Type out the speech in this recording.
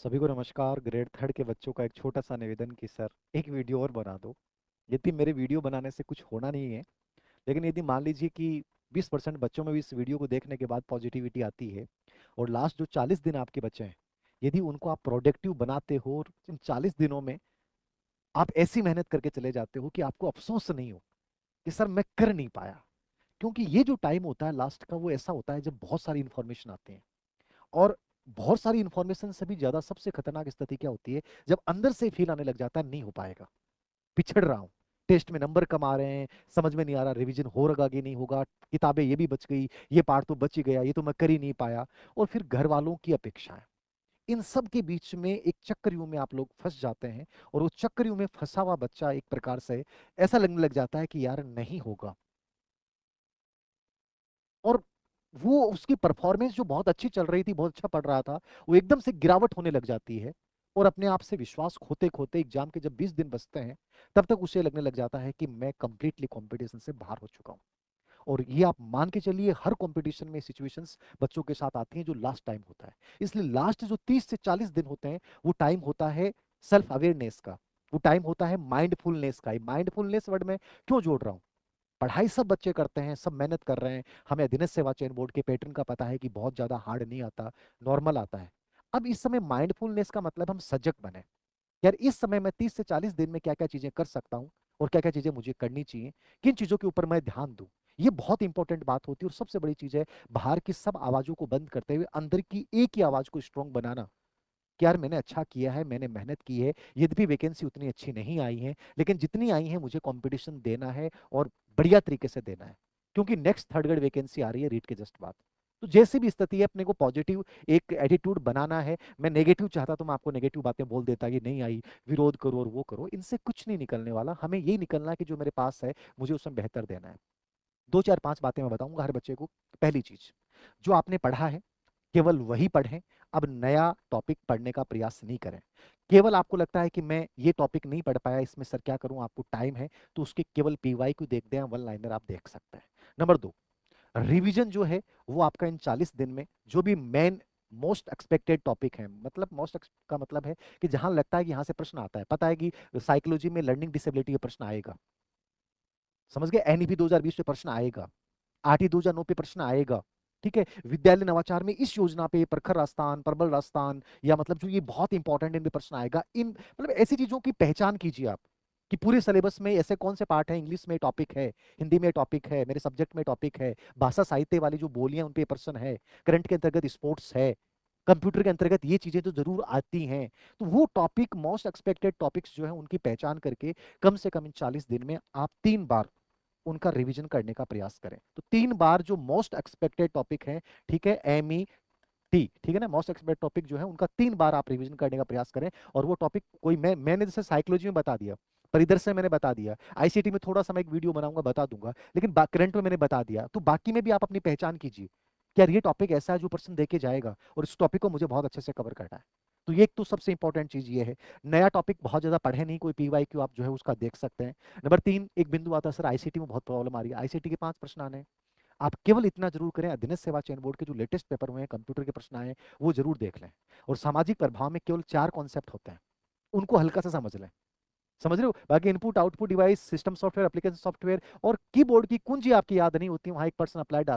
सभी को नमस्कार। ग्रेड थर्ड के बच्चों का एक छोटा सा निवेदन कि सर एक वीडियो और बना दो। यदि मेरे वीडियो बनाने से कुछ होना नहीं है, लेकिन यदि मान लीजिए कि 20% बच्चों में भी इस वीडियो को देखने के बाद पॉजिटिविटी आती है और लास्ट जो 40 दिन आपके बचे हैं, यदि उनको आप प्रोडक्टिव बनाते हो और इन 40 दिनों में आप ऐसी मेहनत करके चले जाते हो कि आपको अफसोस नहीं हो कि सर मैं कर नहीं पाया। क्योंकि ये जो टाइम होता है लास्ट का, वो ऐसा होता है जब बहुत सारी इंफॉर्मेशन आती है। और बहुत सारी इंफॉर्मेशन से भी ज्यादा सबसे खतरनाक स्थिति क्या होती है, जब अंदर से फील आने लग जाता है नहीं हो पाएगा, पिछड़ रहा हूं, टेस्ट में नंबर कम आ रहे हैं, समझ में नहीं आ रहा रिवीजन होगा कि नहीं होगा, किताबें ये भी बच गई, ये पार्ट तो बच ही गया, ये तो मैं कर ही नहीं पाया। और फिर घर वालों की अपेक्षाएं, इन सब के बीच में एक चक्रव्यूह में आप लोग फंस जाते हैं। और वो चक्रव्यूह में फंसा हुआ बच्चा एक प्रकार से ऐसा लगने लग जाता है कि यार नहीं होगा। और वो उसकी परफॉर्मेंस जो बहुत अच्छी चल रही थी, बहुत अच्छा पढ़ रहा था, वो एकदम से गिरावट होने लग जाती है। और अपने आप से विश्वास खोते खोते एग्जाम के जब 20 दिन बचते हैं, तब तक उसे लगने लग जाता है कि मैं कंप्लीटली कंपटीशन से बाहर हो चुका हूँ। और ये आप मान के चलिए, हर कंपटीशन में सिचुएशंस बच्चों के साथ आती हैं जो लास्ट टाइम होता है। इसलिए लास्ट जो 30 से 40 दिन होते हैं, वो टाइम होता है सेल्फ अवेयरनेस का, वो टाइम होता है माइंडफुलनेस का। माइंडफुलनेस वर्ड में क्यों जोड़ रहा हूँ, पढ़ाई सब बच्चे करते हैं, सब मेहनत कर रहे हैं, हमें अधीनस्थ सेवा चयन बोर्ड के पैटर्न का पता है कि बहुत ज्यादा हार्ड नहीं आता, नॉर्मल आता है। अब इस समय माइंडफुलनेस का मतलब हम सजग बने। यार इस समय मैं 30 से 40 दिन में क्या क्या चीजें कर सकता हूँ और क्या क्या चीजें मुझे करनी चाहिए, किन चीजों के ऊपर मैं ध्यान दूं। ये बहुत इंपॉर्टेंट बात होती है। और सबसे बड़ी चीज है, बाहर की सब आवाजों को बंद करते हुए अंदर की एक ही आवाज को स्ट्रांग बनाना कि यार मैंने अच्छा किया है, मैंने मेहनत की है। यद्यपि वैकेंसी उतनी अच्छी नहीं आई है, लेकिन जितनी आई है मुझे कंपटीशन देना है और बढ़िया तरीके से देना है। क्योंकि नेक्स्ट थर्ड ग्रेड वैकेंसी आ रही है रीट के जस्ट बाद। तो जैसी भी स्थिति है, अपने को पॉजिटिव एक एटीट्यूड बनाना है। मैं नेगेटिव चाहता तो मैं आपको नेगेटिव बातें बोल देता कि नहीं आई, विरोध करो और वो करो, इनसे कुछ नहीं निकलने वाला। हमें यही निकलना है कि जो मेरे पास है मुझे उसमें बेहतर देना है। दो चार पांच बातें मैं बताऊंगा हर बच्चे को। पहली चीज, जो आपने पढ़ा है केवल वही पढ़ें। अब नया टॉपिक पढ़ने का प्रयास नहीं करें। केवल आपको लगता है कि मैं ये टॉपिक नहीं पढ़ पाया, इसमें सर क्या करूं, आपको टाइम है तो उसके केवल पीवाई को देख दें, वन लाइनर आप देख सकते हैं। नंबर दो, रिवीजन जो है वो आपका इन 40 दिन में जो भी मेन मोस्ट एक्सपेक्टेड टॉपिक है, मतलब का मतलब है कि जहां लगता है कि यहां से प्रश्न आता है, पता है कि साइकोलॉजी में लर्निंग डिसेबिलिटी का प्रश्न आएगा, समझ गए, एनईपी 2020 पे प्रश्न आएगा, आरटी 2009 पे प्रश्न आएगा। ठीक है, विद्यालय नवाचार में इस योजना पे प्रखर राजस्थान, प्रबल राजस्थान, या मतलब जो ये बहुत इंपॉर्टेंट इन पे प्रश्न आएगा। इन मतलब ऐसी चीजों की पहचान कीजिए आप कि पूरे सिलेबस में ऐसे कौन से पार्ट है, इंग्लिश में टॉपिक है, हिंदी में टॉपिक है, मेरे सब्जेक्ट में टॉपिक है, भाषा साहित्य वाली जो बोलियां उन पे प्रश्न है, करंट के अंतर्गत स्पोर्ट्स है, कंप्यूटर के अंतर्गत ये चीजें तो जरूर आती हैं। तो वो टॉपिक, मोस्ट एक्सपेक्टेड टॉपिक्स जो है उनकी पहचान करके कम से कम इन 40 दिन में आप 3 बार उनका रिवीजन करने का प्रयास करें। तो 3 बार जो मोस्ट एक्सपेक्टेड टॉपिक है, ठीक है, एम ई टी, ठीक है ना, मोस्ट एक्सपेक्टेड टॉपिक जो है उनका 3 बार आप रिवीजन करने का प्रयास करें। और वो टॉपिक कोई मैंने जैसे साइकोलॉजी में बता दिया, परिदर्शन मैंने बता दिया, आईसीटी में थोड़ा सा मैं एक वीडियो बनाऊंगा बता दूंगा, लेकिन करंट में मैंने बता दिया, तो बाकी में भी आप अपनी पहचान कीजिए कि यार ये टॉपिक ऐसा है जो पर्सन देके जाएगा और इस टॉपिक को मुझे बहुत अच्छे से कवर करना है। तो ये एक तो सबसे इंपॉर्टेंट चीज ये है। नया टॉपिक बहुत ज्यादा पढ़े नहीं, कोई पीवाई क्यू आप जो है उसका देख सकते हैं। नंबर 3, एक बिंदु आता है सर आईसीटी में बहुत प्रॉब्लम आ रही है, आईसीटी के 5 प्रश्न आने हैं। आप केवल इतना जरूर करें, अधीनस्थ सेवा चयन बोर्ड के जो लेटेस्ट पेपर हुए हैं, कंप्यूटर के प्रश्न आए हैं, वो जरूर देख लें। और सामाजिक प्रभाव में केवल 4 कॉन्सेप्ट होते हैं, उनको हल्का सा समझ लें। समझ रहे हो, बाकी input output device, system software, application software और कीबोर्ड की कुंजी आपकी याद नहीं होती, वहां 1% अप्लाइड